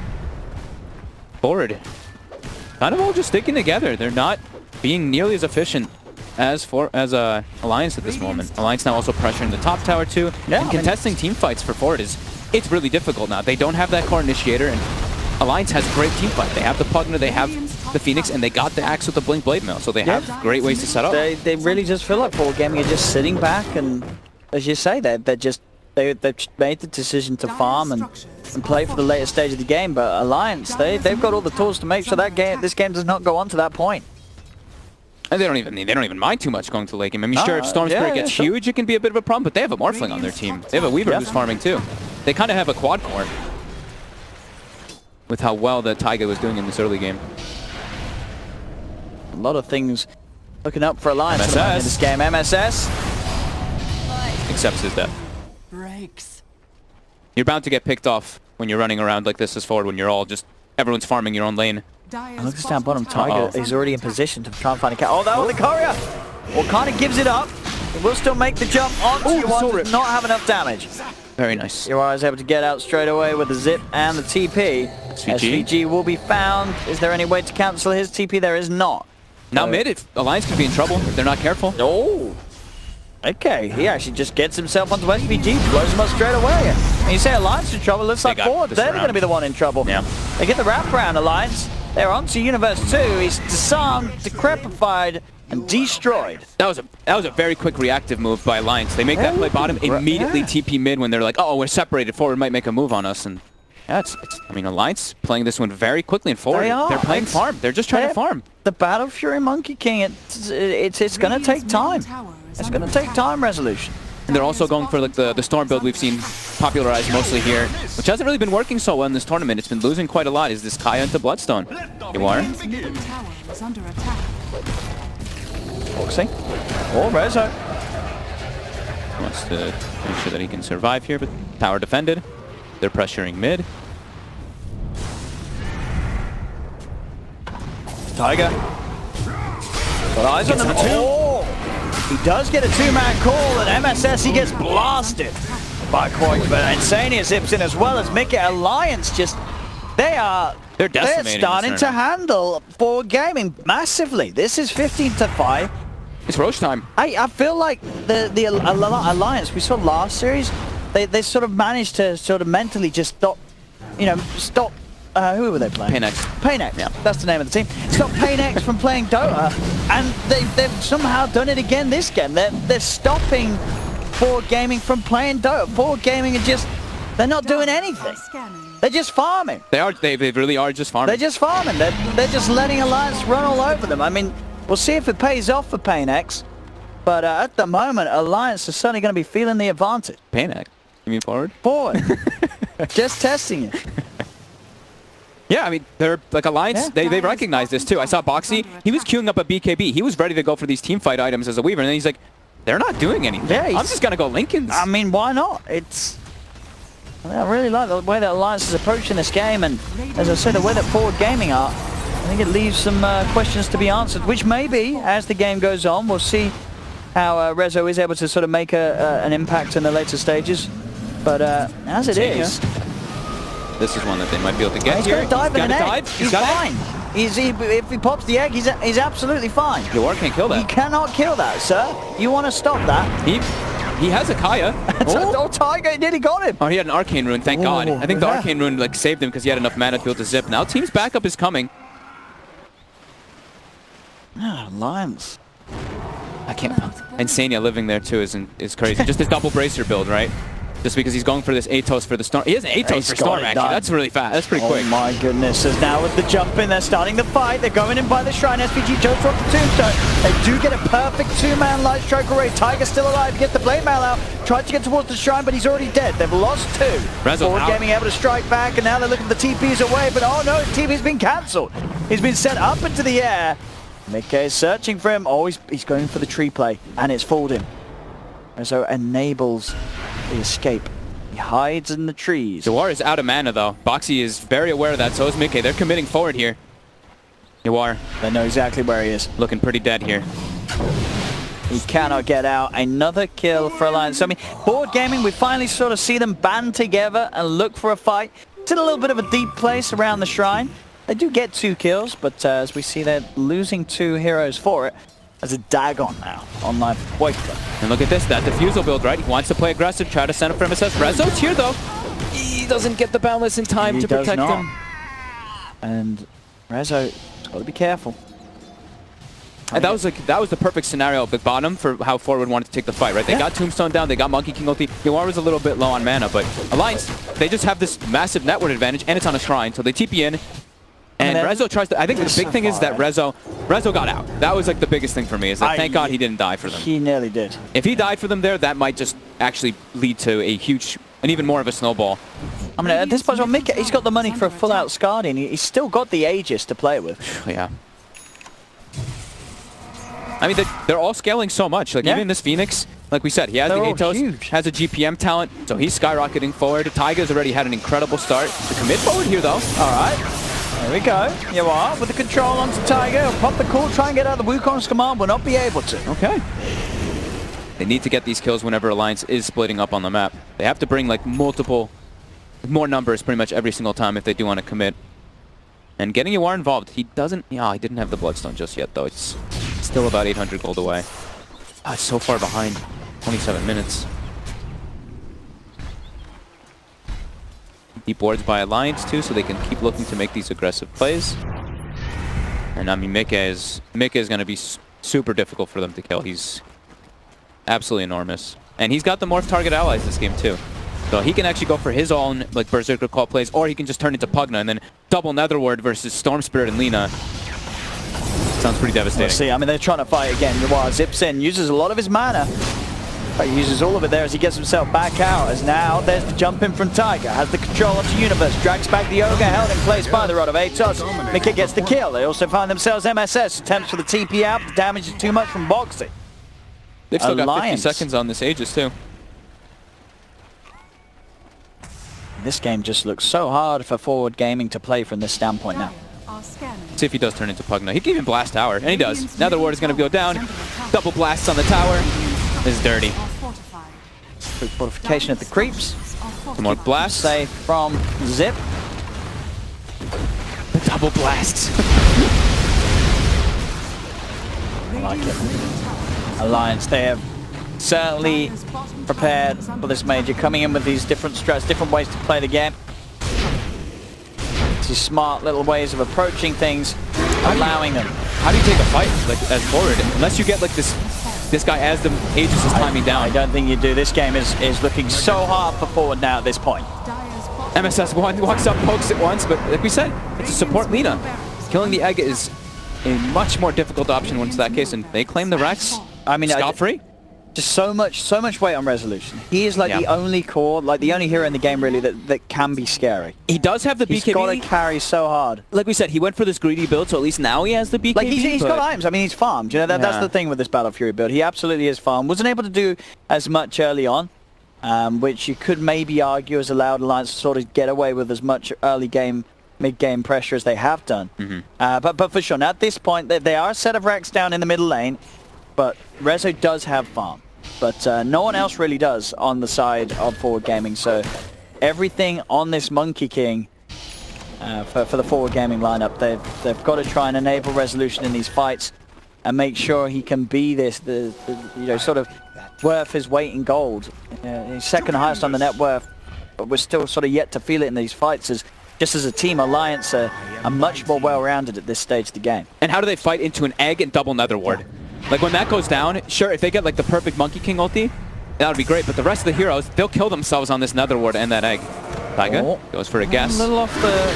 Speaker 7: Forward kind of all just sticking together. They're not being nearly as efficient as Alliance at this moment. Alliance now also pressuring the top tower too.
Speaker 6: Yeah,
Speaker 7: and contesting team fights for Forward it's really difficult now. They don't have that core initiator, and Alliance has great team fight. They have the Pugna, they have the Phoenix, and they got the Axe with the Blink Blade Mail, so they have great ways to set up.
Speaker 6: They really just feel like Forward Gaming are just sitting back, and as you say, they've made the decision to farm and play for the later stage of the game. But Alliance, they've got all the tools to make sure that this game does not go on to that point.
Speaker 7: And they don't even mind too much going to late game. I mean, sure, if Storm Spirit gets huge, it can be a bit of a problem, but they have a Morphling on their team. They have a Weaver who's farming too. They kind of have a quad core with how well the Taiga was doing in this early game.
Speaker 6: A lot of things looking up for Alliance in this game. MSS
Speaker 7: accepts his death.
Speaker 5: Breaks.
Speaker 7: You're bound to get picked off when you're running around like this as Forward, when you're all just, everyone's farming your own lane.
Speaker 6: And look at down bottom, Tiger is already in position to try and find a cat. Oh, that was the courier! Well, kind of gives it up. It will still make the jump onto Yuan, does not have enough damage.
Speaker 7: Very nice.
Speaker 6: Yuan is able to get out straight away with the zip and the TP. SVG will be found. Is there any way to cancel his TP? There is not.
Speaker 7: Now mid, if Alliance could be in trouble if they're not careful.
Speaker 6: Oh! Okay, he actually just gets himself onto SVG, blows him up straight away. And you say Alliance in trouble, looks like Forward, they're going to be the one in trouble.
Speaker 7: Yeah.
Speaker 6: They get the wraparound, Alliance. They're onto Universe 2. He's disarmed, decrepified, and destroyed.
Speaker 7: That was a very quick reactive move by Alliance. They make that play bottom, immediately TP mid when they're like, oh, we're separated, Forward might make a move on us. And yeah, I mean, Alliance playing this one very quickly and Forward. They're playing farm. They're just trying to farm.
Speaker 6: The Battle Fury Monkey King, it's going to take time. It's going to take time, Resolution.
Speaker 7: And they're also going for like the Storm build we've seen popularized mostly here, which hasn't really been working so well in this tournament. It's been losing quite a lot. Is this Kaya into Bloodstone? You are?
Speaker 6: Boxing. Oh, Rezo.
Speaker 7: Wants to make sure that he can survive here, but tower defended. They're pressuring mid.
Speaker 6: Tiger. Got eyes on them. Oh! He does get a two-man call, and MSS, he gets blasted by Quake, but Insania zips in as well as Mickey. Alliance just, they're starting to handle Forward Gaming massively. This is 15-5.
Speaker 7: It's Roche time.
Speaker 6: I feel like the Alliance we saw last series, they sort of managed to sort of mentally just stop, who were they playing? Paynex, yeah. That's the name of the team. Stop Paynex from playing Dota, and they've somehow done it again this game. They're stopping Forward Gaming from playing Dota. Forward Gaming are they're not doing anything. They're just farming.
Speaker 7: They really are just farming.
Speaker 6: They're just farming. They're just letting Alliance run all over them. I mean, we'll see if it pays off for Paynex, but at the moment, Alliance is certainly going to be feeling the advantage.
Speaker 7: Paynex? You mean Forward?
Speaker 6: Forward. Just testing it.
Speaker 7: Yeah, I mean, they're like Alliance, they recognize this too. I saw Boxy, he was queuing up a BKB. He was ready to go for these team fight items as a Weaver, and then he's like, they're not doing anything. Yeah, I'm just going to go Lincolns.
Speaker 6: I mean, why not? I really like the way that Alliance is approaching this game, and as I said, the way that Forward Gaming are, I think it leaves some questions to be answered, which maybe, as the game goes on, we'll see how Rezo is able to sort of make an impact in the later stages. But as it is...
Speaker 7: This is one that they might be able to get here.
Speaker 6: He's going to dive in an egg. He's fine. If he pops the egg, he's absolutely fine.
Speaker 7: Yuar can't kill that.
Speaker 6: He cannot kill that, sir. You want to stop that?
Speaker 7: He has a Kaya.
Speaker 6: Oh, Tiger nearly got him.
Speaker 7: Oh, he had an Arcane Rune, thank God. I think the Arcane Rune like saved him because he had enough mana to be able to zip. Now team's backup is coming.
Speaker 6: Alliance.
Speaker 7: I can't... Insania living there too is crazy. Just his double bracer build, right? Just because he's going for this Atos for the Storm. He has an Atos for Storm, actually. That's really fast. That's pretty quick.
Speaker 6: Oh my goodness. So now with the jump in, they're starting the fight. They're going in by the Shrine. SVG jumps off the Tombstone. They do get a perfect two-man Light Strike array. Tiger's still alive. He gets the Blade Mail out. Tried to get towards the Shrine, but he's already dead. They've lost two. Forward Gaming able to strike back, and now they're looking for the TPs away, but oh no, the TP's been cancelled. He's been sent up into the air. Mickey is searching for him. Oh, he's going for the tree play, and it's fooled him. Rezo enables the escape. He hides in the trees.
Speaker 7: Yuar is out of mana though. Boxy is very aware of that, so is Mickey. They're committing forward here. Yuar.
Speaker 6: They know exactly where he is.
Speaker 7: Looking pretty dead here.
Speaker 6: He cannot get out. Another kill for Alliance. So, I mean, Forward Gaming, we finally sort of see them band together and look for a fight. It's in a little bit of a deep place around the Shrine. They do get 2 kills, but as we see, they're losing 2 heroes for it. as a Dagon now on live Quakefoot.
Speaker 7: And look at this, that defusal build, right? He wants to play aggressive, try to send up for MSS. Rezo's here though. He doesn't get the balance in time to protect him.
Speaker 6: And Rezo, got to be careful.
Speaker 7: And that was the perfect scenario at the bottom for how Forward wanted to take the fight, right? They got Tombstone down, they got Monkey King ulti. Yawar was a little bit low on mana, but Alliance, they just have this massive network advantage, and it's on a shrine, so they TP in. And Rezo tries to, I think the big thing is that Rezo got out. That was like the biggest thing for me, is that thank God he didn't die for them.
Speaker 6: He nearly did.
Speaker 7: If he died for them there, that might just actually lead to a huge, and even more of a snowball.
Speaker 6: I mean, at this point, Mick, he's got the money for a full-out Guardian. He's still got the Aegis to play with.
Speaker 7: Yeah. I mean, they're all scaling so much. Like, even this Phoenix, like we said, he has the Atos, has a GPM talent, so he's skyrocketing forward. Taiga's already had an incredible start. To commit forward here, though.
Speaker 6: All right. There we go. Yawar with the control onto Taiga. He'll pop the call, try and get out of the Wukong's command, will not be able to.
Speaker 7: Okay. They need to get these kills whenever Alliance is splitting up on the map. They have to bring, like, more numbers pretty much every single time if they do want to commit. And getting Yawar involved, he didn't have the Bloodstone just yet, though. It's still about 800 gold away. Oh, it's so far behind. 27 minutes. Deep boards by Alliance too, so they can keep looking to make these aggressive plays. And I mean, Mika is going to be super difficult for them to kill. He's absolutely enormous. And he's got the morph target allies this game too. So he can actually go for his own like Berserker Call plays, or he can just turn into Pugna and then double Netherward versus Storm Spirit and Lina. Sounds pretty devastating.
Speaker 6: Let's see, I mean, they're trying to fight again. Yawar zips in, uses a lot of his mana. But he uses all of it there as he gets himself back out, as now there's the jump in from Taiga, has the control onto Universe, drags back the Ogre, held in place by the Rod of Atos. Mika gets the kill. They also find themselves MSS, attempts for the TP out, the damage is too much from Boxy.
Speaker 7: They've still got 50 seconds on this Aegis too.
Speaker 6: This game just looks so hard for Forward Gaming to play from this standpoint now.
Speaker 7: See if he does turn into Pugna. He can even blast tower, and he does. Netherward is going to go down. Double blasts on the tower. This is dirty.
Speaker 6: Quick fortification at the creeps.
Speaker 7: Some more blasts.
Speaker 6: Save from Zip.
Speaker 7: The double blasts.
Speaker 6: I like it. Alliance, they have certainly prepared for this major, coming in with these different strats, different ways to play the game. These smart little ways of approaching things, allowing them.
Speaker 7: How do you take a fight like as Forward unless you get like this guy as the Aegis is timing down?
Speaker 6: I don't think you do. This game is looking so hard for Forward now at this point.
Speaker 7: MSS walks up, pokes it once, but like we said, it's a support Lina. Killing the egg is a much more difficult option when it's that case, and they claim the Rex.
Speaker 6: I mean,
Speaker 7: scot-free.
Speaker 6: Just so much weight on Resolution. He is like the only core, like the only hero in the game really that can be scary.
Speaker 7: He does have the BKB.
Speaker 6: He's got to carry so hard.
Speaker 7: Like we said, he went for this greedy build, so at least now he has the BKB.
Speaker 6: Like he's got items. I mean, he's farmed. You know, that's the thing with this Battle Fury build. He absolutely is farmed. Wasn't able to do as much early on, which you could maybe argue has allowed Alliance to sort of get away with as much early game, mid-game pressure as they have done. But for sure, now at this point, they are a set of Rex down in the middle lane, but Rezo does have farm. But no one else really does on the side of Forward Gaming. So everything on this Monkey King for the Forward Gaming lineup, they've got to try and enable Resolution in these fights and make sure he can be this, you know, sort of worth his weight in gold. He's second highest on the net worth, but we're still sort of yet to feel it in these fights. Just as a team, Alliance are much more well-rounded at this stage of the game.
Speaker 7: And how do they fight into an egg and double Netherward? Like when that goes down, sure, if they get like the perfect Monkey King ulti, that would be great, but the rest of the heroes, they'll kill themselves on this Netherward and that egg. Taiga goes for a guess.
Speaker 6: A little off the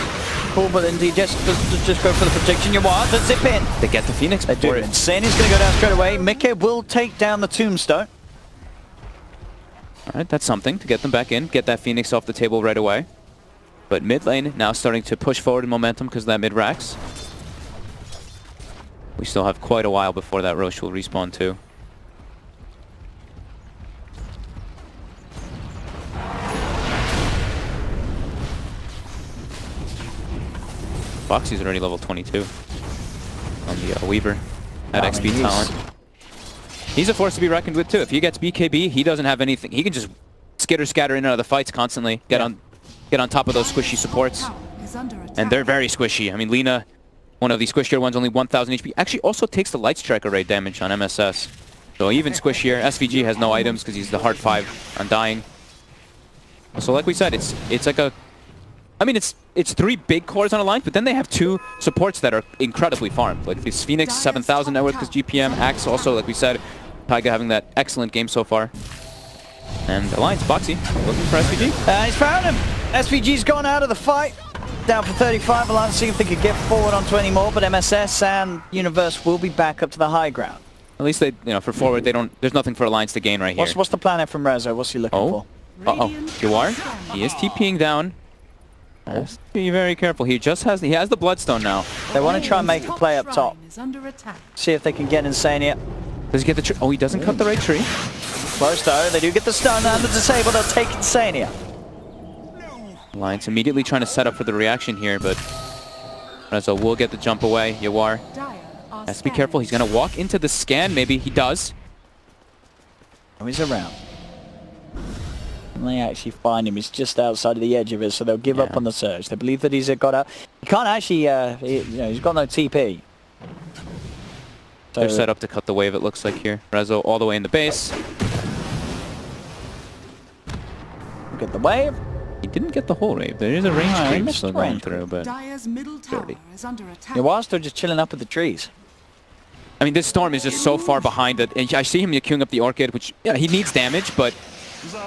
Speaker 6: cool, but indeed just go for the protection you want. The zip in.
Speaker 7: They get the Phoenix.
Speaker 6: They do. Sin is going to go down straight away. Mika will take down the Tombstone.
Speaker 7: All right, that's something to get them back in, get that Phoenix off the table right away. But mid lane now starting to push forward in momentum because of that mid Rax. We still have quite a while before that Roche will respawn too. Foxy's already level 22 on the Weaver at XP talent. He's a force to be reckoned with too. If he gets BKB, he doesn't have anything. He can just skitter scatter in and out of the fights constantly. Get on top of those squishy supports. And they're very squishy. I mean, Lina One of the squishier ones, only 1,000 HP. Actually also takes the Light Strike array damage on MSS. So even squishier. SVG has no items because he's the hard 5 Undying. So like we said, it's like a... I mean, it's 3 big cores on Alliance, but then they have 2 supports that are incredibly farmed. Like this Phoenix, 7,000 net worth because GPM. Axe also, like we said, Taiga having that excellent game so far. And Alliance, Boxy, looking for SVG.
Speaker 6: He's found him! SVG's gone out of the fight. Down for 35. Alliance seeing if they could get forward onto any more, but MSS and Universe will be back up to the high ground.
Speaker 7: At least they, you know, for forward, they don't. There's nothing for Alliance to gain right here.
Speaker 6: What's the plan here from Rezo? What's he looking for?
Speaker 7: You are? He is TPing down. Just be very careful. He has the Bloodstone now.
Speaker 6: They want to try and make a play up top. See if they can get Insania.
Speaker 7: Does he get the tree? Oh, he doesn't cut the right tree.
Speaker 6: Close though. They do get the stun and the disable. They'll take Insania.
Speaker 7: Alliance immediately trying to set up for the reaction here, but Rezo will get the jump away. Yawar has to be careful. He's going to walk into the scan. Maybe he does.
Speaker 6: Oh, he's around. And they actually find him. He's just outside of the edge of it, so they'll give up on the surge. They believe that he's got out. He can't actually, he's got no TP. So
Speaker 7: they're set up to cut the wave, it looks like here. Rezo all the way in the base.
Speaker 6: Get the wave.
Speaker 7: He didn't get the whole wave. There is a range creep still going through, but...
Speaker 5: Dire's middle tower is under attack.
Speaker 6: Yeah, while still just chilling up with the trees.
Speaker 7: I mean, this Storm is just so far behind that I see him queuing up the Orchid, which, yeah, he needs damage, but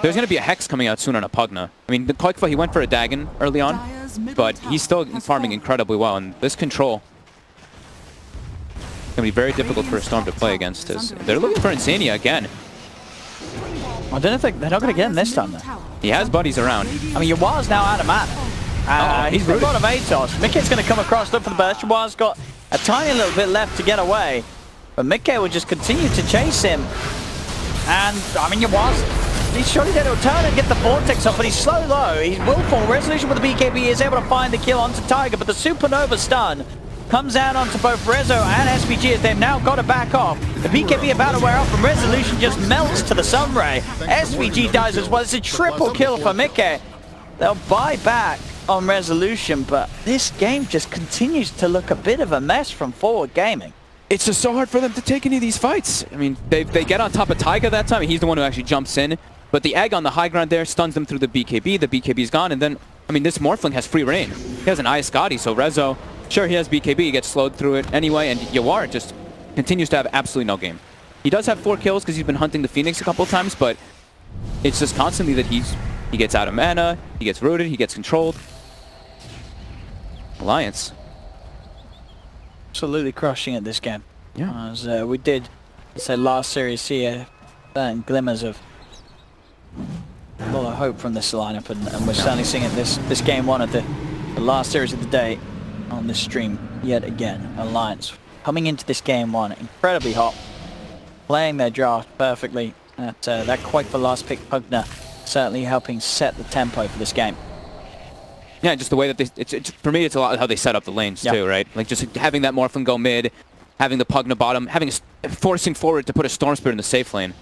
Speaker 7: there's going to be a Hex coming out soon on a Pugna. I mean, the Koikfa, he went for a Dagon early on, but he's still farming incredibly well, and this control is going to be very difficult for a Storm to play against. They're looking for Insania again.
Speaker 6: I don't know if they're not going to get him this time, though.
Speaker 7: He has buddies around.
Speaker 6: I mean, Yawar's now out of mana. He's got a lot of ATOS. Mickey's going to come across, look for the burst. Yawar's got a tiny little bit left to get away. But Mickey will just continue to chase him. And, I mean, he's surely going to turn and get the Vortex up, but he's slow low. He's willful. Resolution with the BKB is able to find the kill onto Tiger, but the Supernova stun comes out onto both Rezo and SVG as they've now got to back off. The BKB about to wear off, and Resolution just melts to the Sunray. SVG dies as well. It's a triple kill for Mickey. They'll buy back on Resolution, but this game just continues to look a bit of a mess from Forward Gaming.
Speaker 7: It's just so hard for them to take any of these fights. I mean, they get on top of Taiga that time. He's the one who actually jumps in. But the Egg on the high ground there stuns them through the BKB. The BKB's gone, and then, I mean, this Morphling has free reign. He has an Iascati, so Rezo, sure, he has BKB. He gets slowed through it anyway, and Yawar just continues to have absolutely no game. He does have 4 kills because he's been hunting the Phoenix a couple of times, but it's just constantly that he gets out of mana, he gets rooted, he gets controlled. Alliance.
Speaker 6: Absolutely crushing at this game.
Speaker 7: Yeah.
Speaker 6: As we did, say, last series, see glimmers of a lot of hope from this lineup, and we're certainly seeing it this game 1 of the last series of the day on this stream yet again. Alliance coming into this game 1 incredibly hot, playing their draft perfectly. That quite the last pick Pugna certainly helping set the tempo for this game.
Speaker 7: Yeah, just the way that for me, it's a lot how they set up the lanes too, right? Like just having that Morphling go mid, having the Pugna bottom, forcing forward to put a Storm Spirit in the safe lane.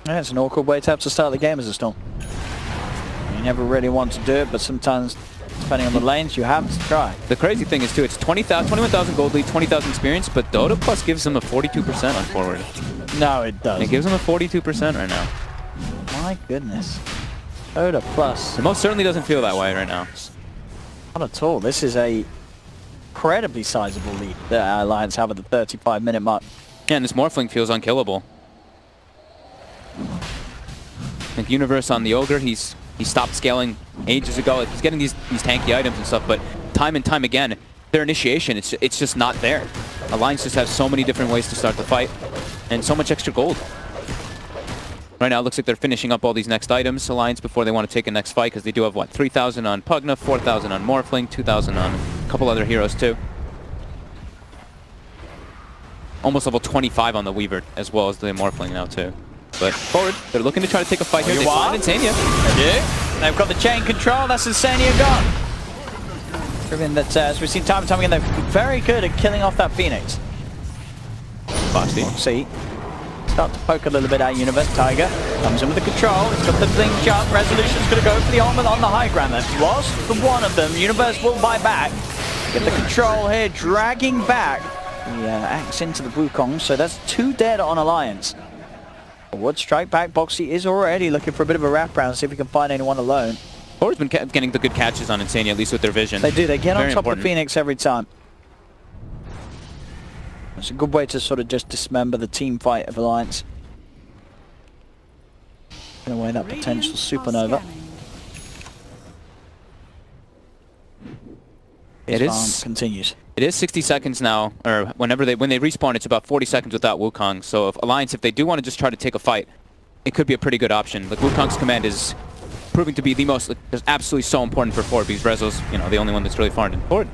Speaker 6: Yeah, it's an awkward way to have to start the game as a Storm. You never really want to do it, but sometimes, depending on the lanes, you have to try.
Speaker 7: The crazy thing is too, it's 21,000 gold lead, 20,000 experience, but Dota Plus gives them a 42% on forward.
Speaker 6: No, it doesn't.
Speaker 7: It gives them a 42% right now.
Speaker 6: My goodness. Dota Plus.
Speaker 7: It most certainly doesn't feel that way right now.
Speaker 6: Not at all. This is a incredibly sizable lead that Alliance have at the 35-minute mark.
Speaker 7: Yeah, and this Morphling feels unkillable. I think Universe on the Ogre, he stopped scaling ages ago. Like, he's getting these tanky items and stuff, but time and time again, their initiation, it's just not there. Alliance just has so many different ways to start the fight, and so much extra gold. Right now, it looks like they're finishing up all these next items, Alliance, before they want to take a next fight, because they do have, what, 3,000 on Pugna, 4,000 on Morphling, 2,000 on a couple other heroes, too. Almost level 25 on the Weaver, as well as the Morphling now, too. But forward, they're looking to try to take a fight here. They find Insania.
Speaker 6: They do. They've got the chain control. That's Insania gone. Proving that, as we've seen time and time again, they're very good at killing off that Phoenix.
Speaker 7: Boxy.
Speaker 6: See. Start to poke a little bit at Universe. Tiger comes in with the control. It's got the blink jump. Resolution's going to go for the armor on the high ground. That was the one of them. Universe will buy back. Get the control here, dragging back the axe into the Wukong. So that's 2 dead on Alliance. Forward strike back. Boxy is already looking for a bit of a wraparound, see if he can find anyone alone.
Speaker 7: Forward's been getting the good catches on Insania, at least with their vision.
Speaker 6: They do. They get
Speaker 7: Very
Speaker 6: on top
Speaker 7: important.
Speaker 6: of Phoenix every time. It's a good way to sort of just dismember the team fight of Alliance. Get away that potential supernova.
Speaker 7: It is
Speaker 6: continues.
Speaker 7: It is 60 seconds now, or when they respawn, it's about 40 seconds without Wukong. So if Alliance, if they do want to just try to take a fight, it could be a pretty good option. Like Wukong's command is proving to be the most, is absolutely so important for Forward because Rezo's, you know, the only one that's really farmed in Forward.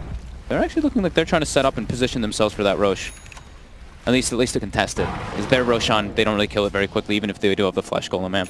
Speaker 7: They're actually looking like they're trying to set up and position themselves for that Rosh. At least to contest it. Because their Roshan, they don't really kill it very quickly, even if they do have the Flash Golem man.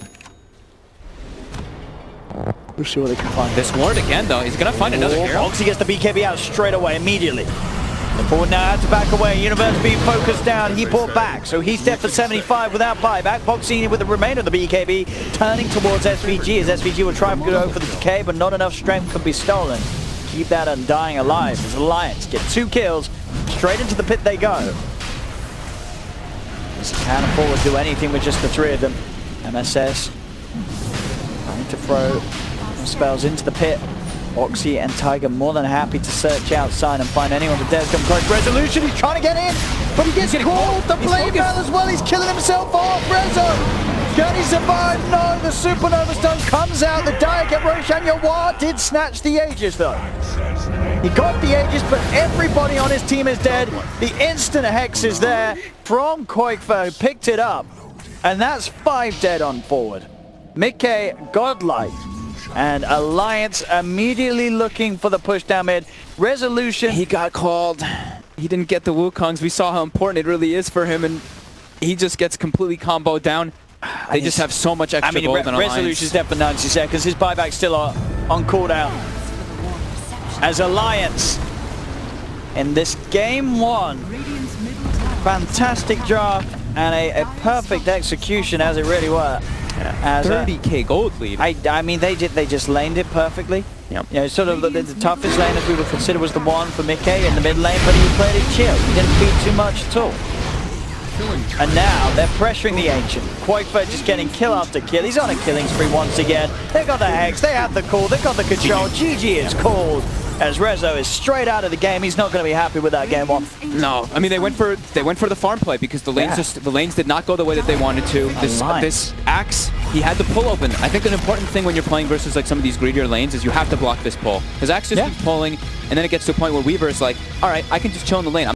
Speaker 6: We'll see what they can find.
Speaker 7: This ward again, though, he's gonna find another hero.
Speaker 6: Boxy gets the BKB out straight away, immediately. The Forward now had to back away. Universe being focused down. He pulled back, so he's dead for 75 without buyback. Boxy with the remainder of the BKB turning towards SVG, as SVG will try to go for the decay, but not enough strength can be stolen. Keep that Undying alive as Alliance get 2 kills. Straight into the pit they go. Can Forward do anything with just the 3 of them? MSS trying to throw spells into the pit. Boxy and Tiger more than happy to search outside and find anyone. The Death's come close. Resolution, he's trying to get in, but he gets caught. The blade bell as well. He's killing himself off. Rezo, can he survive? No, the Supernova Stone comes out. The Diaget Roshan Yawar did snatch the Aegis though. He got the Aegis, but everybody on his team is dead. The instant Hex is there from Koikfa, who picked it up. And that's 5 dead on Forward. Mickey, godlike. And Alliance immediately looking for the push down mid. Resolution.
Speaker 7: He got called. He didn't get the Wukongs. We saw how important it really is for him, and he just gets completely comboed down. They just have so much extra gold on Alliance.
Speaker 6: Resolution's dead for 90 seconds. His buyback's still on cooldown. As Alliance, in this game 1, fantastic draft and a perfect execution as it really were.
Speaker 7: As 30k gold lead.
Speaker 6: I mean, they just laned it perfectly.
Speaker 7: Yep.
Speaker 6: You know, sort of the toughest lane as we would consider was the one for Mickey in the mid lane, but he played it chill. He didn't beat too much at all. And now they're pressuring the Ancient. Koikfa just getting kill after kill. He's on a killing spree once again. They got the Hex, they have the call, they got the control. GG is called. As Rezo is straight out of the game. He's not going to be happy with that game 1.
Speaker 7: No, I mean they went for the farm play because the lanes did not go the way that they wanted to. This axe, he had the pull open. I think an important thing when you're playing versus like some of these greedier lanes is you have to block this pull. Because axe just keeps pulling, and then it gets to a point where Weaver is like, all right, I can just chill in the lane.